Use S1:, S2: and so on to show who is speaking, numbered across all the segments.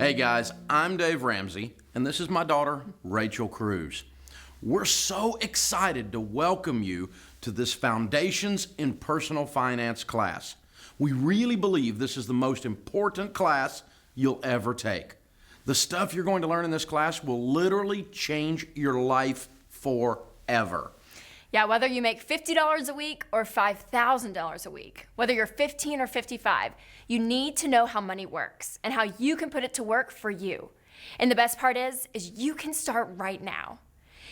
S1: Hey guys, I'm Dave Ramsey, and this is my daughter, Rachel Cruz. We're so excited to welcome you to this Foundations in Personal Finance class. We really believe this is the most important class you'll ever take. The stuff you're going to learn in this class will literally change your life forever.
S2: Yeah, whether you make $50 a week or $5,000 a week, whether you're 15 or 55, you need to know how money works and how you can put it to work for you. And the best part is you can start right now.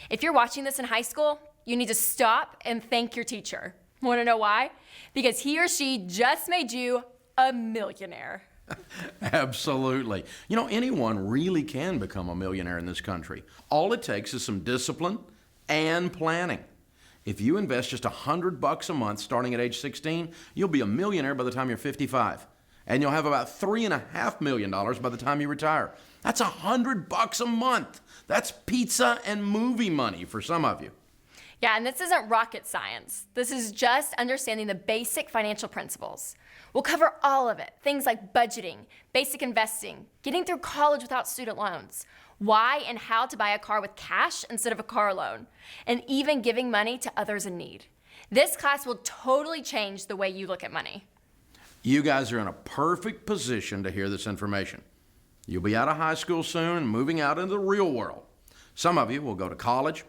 S2: If you're watching this in high school, you need to stop and thank your teacher. Want to know why? Because he or she just made you a millionaire.
S1: Absolutely. You know, anyone really can become a millionaire in this country. All it takes is some discipline and planning. If you invest just $100 a month starting at age 16, you'll be a millionaire by the time you're 55. And you'll have about $3.5 million by the time you retire. That's $100 a month. That's pizza and movie money for some of you.
S2: Yeah, and this isn't rocket science. This is just understanding the basic financial principles. We'll cover all of it, things like budgeting, basic investing, getting through college without student loans, why and how to buy a car with cash instead of a car loan, and even giving money to others in need. This class will totally change the way you look at money.
S1: You guys are in a perfect position to hear this information. You'll be out of high school soon and moving out into the real world. Some of you will go to college,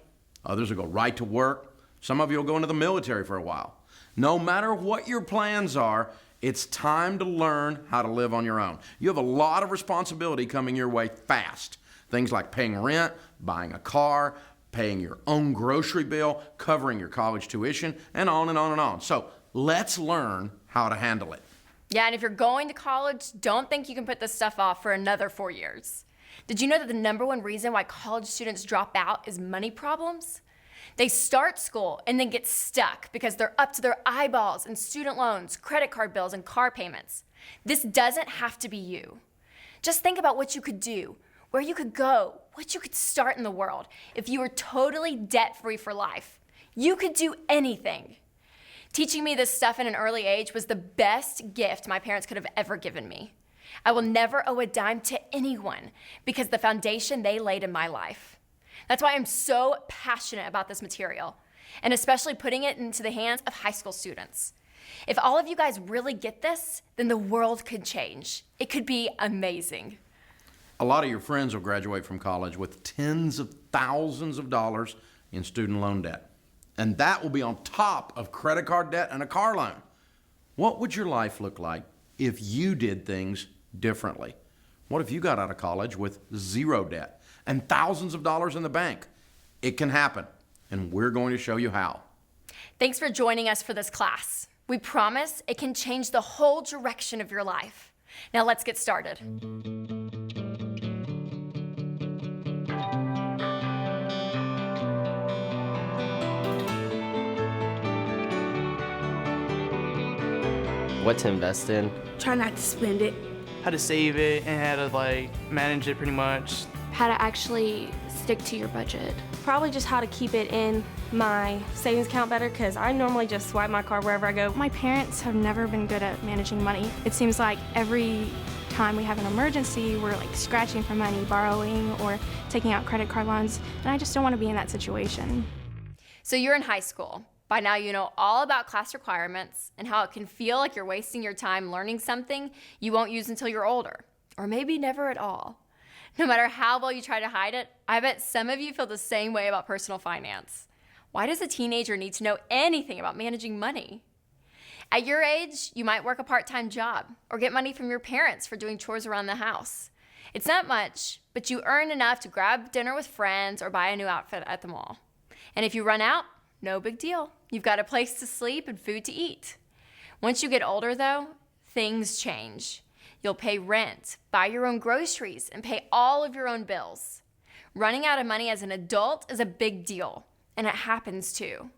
S1: others will go right to work, some of you will go into the military for a while. No matter what your plans are, it's time to learn how to live on your own. You have a lot of responsibility coming your way fast. Things like paying rent, buying a car, paying your own grocery bill, covering your college tuition, and on and on and on. So let's learn how to handle it.
S2: Yeah, and if you're going to college, don't think you can put this stuff off for another 4 years. Did you know that the #1 reason why college students drop out is money problems? They start school and then get stuck because they're up to their eyeballs in student loans, credit card bills, and car payments. This doesn't have to be you. Just think about what you could do, where you could go, what you could start in the world if you were totally debt-free for life. You could do anything. Teaching me this stuff at an early age was the best gift my parents could have ever given me. I will never owe a dime to anyone because the foundation they laid in my life. That's why I'm so passionate about this material, and especially putting it into the hands of high school students. If all of you guys really get this, then the world could change. It could be amazing.
S1: A lot of your friends will graduate from college with tens of thousands of dollars in student loan debt. And that will be on top of credit card debt and a car loan. What would your life look like if you did things differently? What if you got out of college with zero debt and thousands of dollars in the bank? It can happen, and we're going to show you how.
S2: Thanks for joining us for this class. We promise it can change the whole direction of your life. Now let's get started.
S3: What to invest in.
S4: Try not to spend it.
S5: How to save it and how to manage it pretty much.
S6: How to actually stick to your budget. Probably just how to keep it in my savings account better, because I normally just swipe my card wherever I go.
S7: My parents have never been good at managing money. It seems like every time we have an emergency, we're scratching for money, borrowing, or taking out credit card loans, and I just don't want to be in that situation.
S2: So you're in high school. By now you know all about class requirements and how it can feel like you're wasting your time learning something you won't use until you're older, or maybe never at all. No matter how well you try to hide it, I bet some of you feel the same way about personal finance. Why does a teenager need to know anything about managing money? At your age, you might work a part-time job or get money from your parents for doing chores around the house. It's not much, but you earn enough to grab dinner with friends or buy a new outfit at the mall. And if you run out, no big deal. You've got a place to sleep and food to eat. Once you get older, though, things change. You'll pay rent, buy your own groceries, and pay all of your own bills. Running out of money as an adult is a big deal, and it happens too.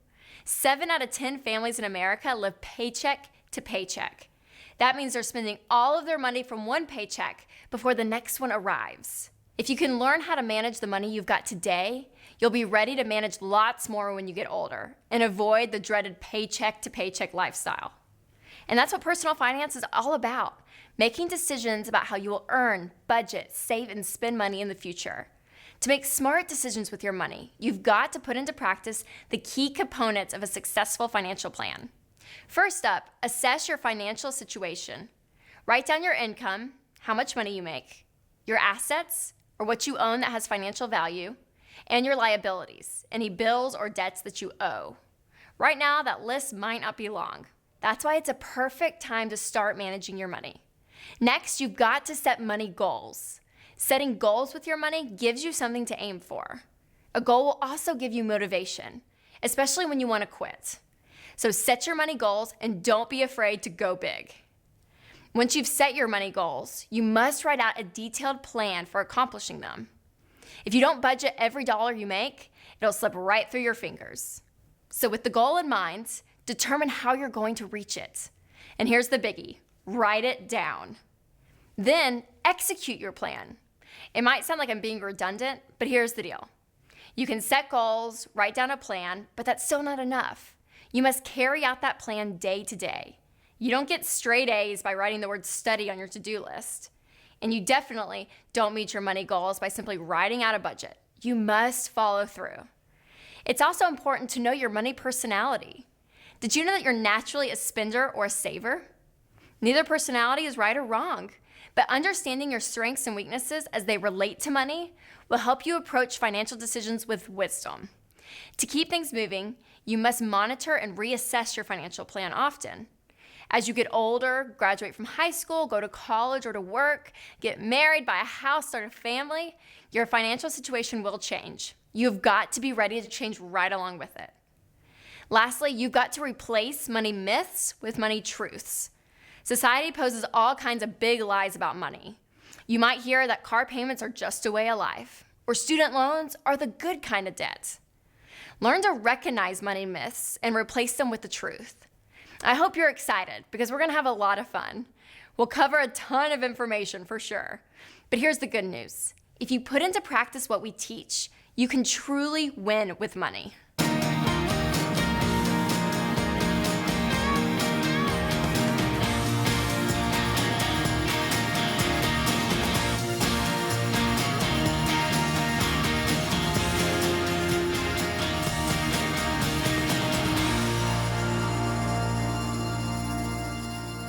S2: 7 out of 10 families in America live paycheck to paycheck. That means they're spending all of their money from one paycheck before the next one arrives. If you can learn how to manage the money you've got today, you'll be ready to manage lots more when you get older and avoid the dreaded paycheck to paycheck lifestyle. And that's what personal finance is all about, making decisions about how you will earn, budget, save, and spend money in the future. To make smart decisions with your money, you've got to put into practice the key components of a successful financial plan. First up, assess your financial situation. Write down your income, how much money you make, your assets, or what you own that has financial value, and your liabilities, any bills or debts that you owe. Right now, that list might not be long. That's why it's a perfect time to start managing your money. Next, you've got to set money goals. Setting goals with your money gives you something to aim for. A goal will also give you motivation, especially when you want to quit. So set your money goals and don't be afraid to go big. Once you've set your money goals, you must write out a detailed plan for accomplishing them. If you don't budget every dollar you make, it'll slip right through your fingers. So with the goal in mind, determine how you're going to reach it. And here's the biggie, write it down. Then execute your plan. It might sound like I'm being redundant, but here's the deal. You can set goals, write down a plan, but that's still not enough. You must carry out that plan day to day. You don't get straight A's by writing the word study on your to-do list. And you definitely don't meet your money goals by simply writing out a budget. You must follow through. It's also important to know your money personality. Did you know that you're naturally a spender or a saver? Neither personality is right or wrong, but understanding your strengths and weaknesses as they relate to money will help you approach financial decisions with wisdom. To keep things moving, you must monitor and reassess your financial plan often. As you get older, graduate from high school, go to college or to work, get married, buy a house, start a family, your financial situation will change. You've got to be ready to change right along with it. Lastly, you've got to replace money myths with money truths. Society poses all kinds of big lies about money. You might hear that car payments are just a way of life, or student loans are the good kind of debt. Learn to recognize money myths and replace them with the truth. I hope you're excited because we're going to have a lot of fun. We'll cover a ton of information for sure. But here's the good news. If you put into practice what we teach, you can truly win with money.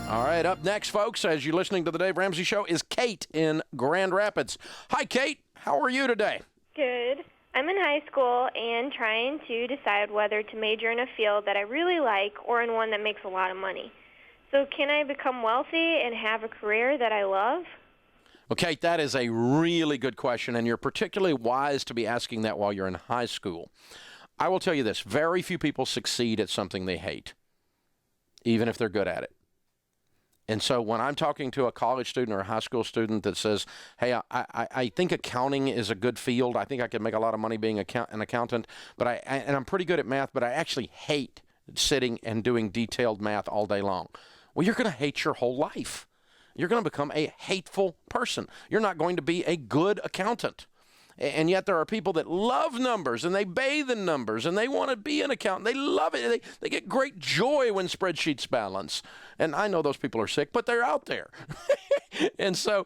S1: All right, up next, folks, as you're listening to the Dave Ramsey Show, is Kate in Grand Rapids. Hi, Kate. How are you today?
S4: Good. I'm in high school and trying to decide whether to major in a field that I really like or in one that makes a lot of money. So can I become wealthy and have a career that I love?
S1: Well, Kate, that is a really good question, and you're particularly wise to be asking that while you're in high school. I will tell you this. Very few people succeed at something they hate, even if they're good at it. And so when I'm talking to a college student or a high school student that says, hey, I think accounting is a good field. I think I could make a lot of money being an accountant, but and I'm pretty good at math, but I actually hate sitting and doing detailed math all day long. Well, you're going to hate your whole life. You're going to become a hateful person. You're not going to be a good accountant. And yet there are people that love numbers, and they bathe in numbers, and they want to be an accountant. They love it. They get great joy when spreadsheets balance. And I know those people are sick, but they're out there. And so,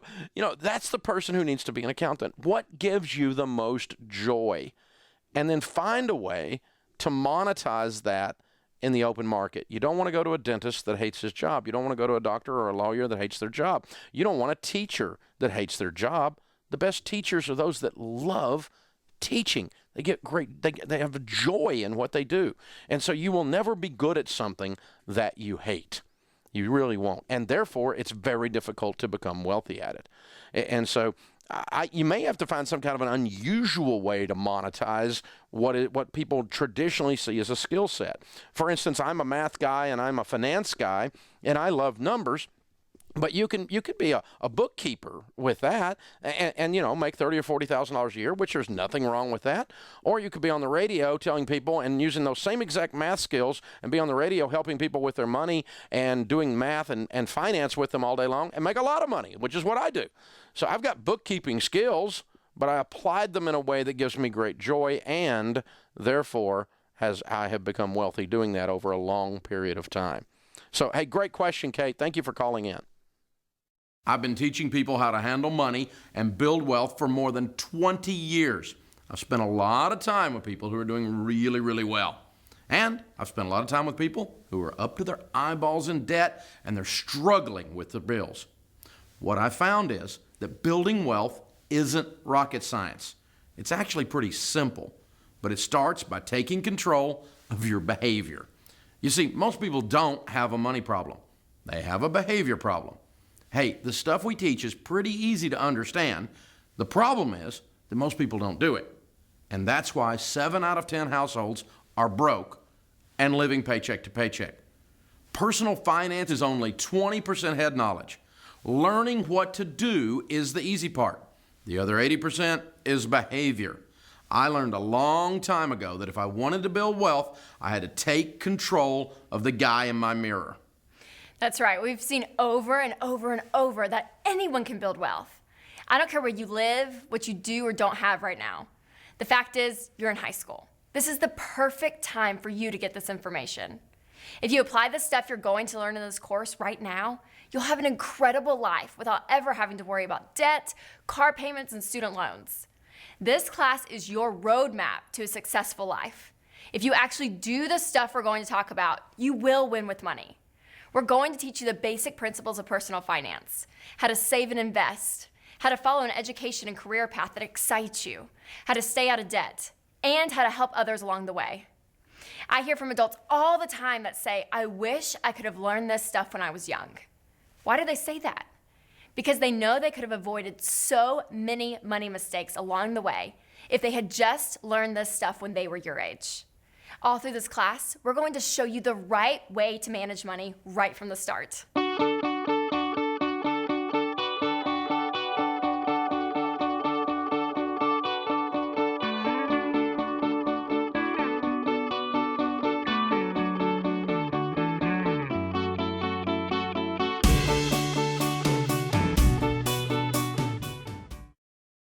S1: that's the person who needs to be an accountant. What gives you the most joy? And then find a way to monetize that in the open market. You don't want to go to a dentist that hates his job. You don't want to go to a doctor or a lawyer that hates their job. You don't want a teacher that hates their job. The best teachers are those that love teaching. They get great, they have joy in what they do. And so you will never be good at something that you hate. You really won't. And therefore, it's very difficult to become wealthy at it. And so you may have to find some kind of an unusual way to monetize what people traditionally see as a skill set. For instance, I'm a math guy and I'm a finance guy, and I love numbers. But you could be a bookkeeper with that and make $30,000 or $40,000 a year, which there's nothing wrong with that. Or you could be on the radio telling people and using those same exact math skills and be on the radio helping people with their money and doing math and finance with them all day long and make a lot of money, which is what I do. So I've got bookkeeping skills, but I applied them in a way that gives me great joy, and therefore I have become wealthy doing that over a long period of time. So, hey, great question, Kate. Thank you for calling in. I've been teaching people how to handle money and build wealth for more than 20 years. I've spent a lot of time with people who are doing really, really well. And I've spent a lot of time with people who are up to their eyeballs in debt and they're struggling with the bills. What I found is that building wealth isn't rocket science. It's actually pretty simple, but it starts by taking control of your behavior. You see, most people don't have a money problem. They have a behavior problem. Hey, the stuff we teach is pretty easy to understand. The problem is that most people don't do it. And that's why 7 out of 10 households are broke and living paycheck to paycheck. Personal finance is only 20% head knowledge. Learning what to do is the easy part. The other 80% is behavior. I learned a long time ago that if I wanted to build wealth, I had to take control of the guy in my mirror.
S2: That's right. We've seen over and over and over that anyone can build wealth. I don't care where you live, what you do or don't have right now. The fact is, you're in high school. This is the perfect time for you to get this information. If you apply the stuff you're going to learn in this course right now, you'll have an incredible life without ever having to worry about debt, car payments, and student loans. This class is your roadmap to a successful life. If you actually do the stuff we're going to talk about, you will win with money. We're going to teach you the basic principles of personal finance, how to save and invest, how to follow an education and career path that excites you, how to stay out of debt, and how to help others along the way. I hear from adults all the time that say, I wish I could have learned this stuff when I was young. Why do they say that? Because they know they could have avoided so many money mistakes along the way if they had just learned this stuff when they were your age. All through this class, we're going to show you the right way to manage money right from the start.